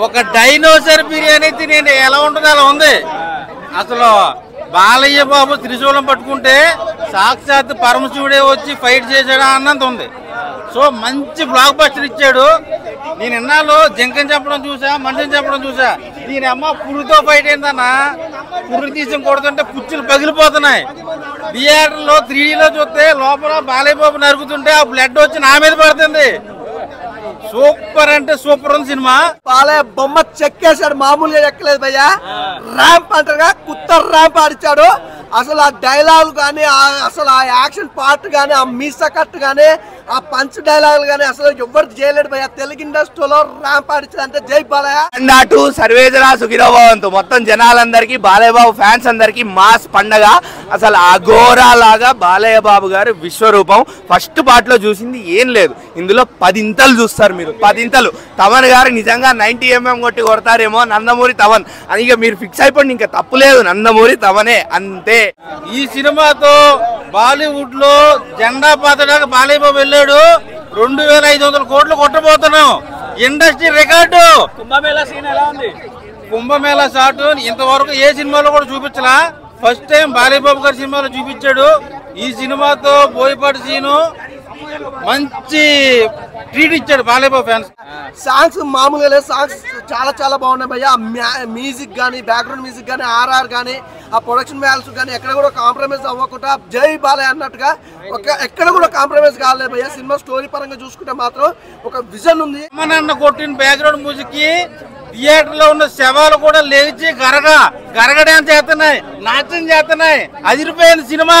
ఒక డైనోసర్ బిర్యానీ తినేది ఎలా ఉంటుందో అలా ఉంది. అసలు బాలయ్య బాబు త్రిశూలం పట్టుకుంటే సాక్షాత్ పరమశివుడే వచ్చి ఫైట్ చేశాడు అన్నంత ఉంది. సో మంచి బ్లాక్ బస్టర్ ఇచ్చాడు. నేను ఇన్నాళ్ళు జింకని చెప్పడం చూసా, మనిషిని చెప్పడం చూసా. దీని అమ్మ పురుగుతో ఫైట్ ఏందన్నా, పురుగు తీసి కొడుతుంటే పుచ్చులు పగిలిపోతున్నాయి. థియేటర్లో 3Dలో చూస్తే లోపల బాలయ్య బాబు నరుకుతుంటే ఆ బ్లడ్ వచ్చి నా మీద పడుతుంది. సూపర్ అంటే సూపర్ ఉంది సినిమా. బాలయ్య బొమ్మ చెక్కేశాడు, మామూలుగా ఎక్కలేదు భయ్యా. ర్యాంప్ అంటారుగా కుత్త ర్యాంప్ ఆడిచాడు. అసలు ఆ డైలాగ్ కానీ, అసలు ఆ యాక్షన్ పార్ట్ కానీ, ఆ మీసా కట్ కానీ, ఆ పంచ్ డైలాగ్ కానీ అసలు ఎవరు చేయలేడు భయ్యా. తెలుగు ఇండస్ట్రీలో ర్యాంప్ ఆడిచాడు అంటే జై బాలయ్య. అటు సర్వేజన సుఖినోభవంతు. మొత్తం జనాలందరికీ, బాలయ్య బాబు ఫ్యాన్స్ అందరికి మాస్ పండగ. అసలు అఘోరా లాగా బాలయ్య బాబు గారు విశ్వరూపం. ఫస్ట్ పార్ట్ లో చూసింది ఏం లేదు, ఇందులో 10 ఇంతలు చూస్తారు మీరు, 10 ఇంతలు. తమన్ గారు నిజంగా 90mm కొడతారేమో, నందమూరి తమన్ అని ఇక మీరు ఫిక్స్ అయిపోండి, ఇంకా తప్పులేదు, నందమూరి తమనే అంతే. ఈ సినిమాతో బాలీవుడ్ లో జెండా పాతడానికి బాలయ్య బాబు వెళ్ళాడు. 2500 కోట్లు కొట్టబోతున్నాం, ఇండస్ట్రీ రికార్డు. కుంభమేళా షాట్ ఇంతవరకు ఏ సినిమాలో కూడా చూపించలా, ఫస్ట్ టైం బాలయ్య బాబు గారి సినిమాలో చూపించాడు. ఈ సినిమాతో బోయపాటి సీను మంచి ట్రీట్ ఇచ్చాడు బాలయ్య బాబు ఫ్యాన్స్. సాంగ్స్ మామూలుగా లేదు, సాంగ్స్ చాలా చాలా బాగున్నాయి భయ్యా. మ్యూజిక్ కానీ, బ్యాక్గ్రౌండ్ మ్యూజిక్ కానీ, ఆర్ఆర్ కానీ, ఆ ప్రొడక్షన్ వాల్యూస్ కానీ ఎక్కడ కూడా కాంప్రమైజ్ అవ్వకుండా జై బాలయ్య అన్నట్టుగా ఎక్కడ కూడా కాంప్రమైజ్ కాలేదు భయ్యా. సినిమా స్టోరీ పరంగా చూసుకుంటే మాత్రం ఒక విజన్ ఉంది. అన్న కొట్టిన బ్యాక్గ్రౌండ్ మ్యూజిక్ కి థియేటర్ లో ఉన్న శవాలు కూడా లేచి గరగ డాన్స్ చేస్తున్నాయి, నాట్యం చేస్తున్నాయి. అదిరిపోయింది సినిమా.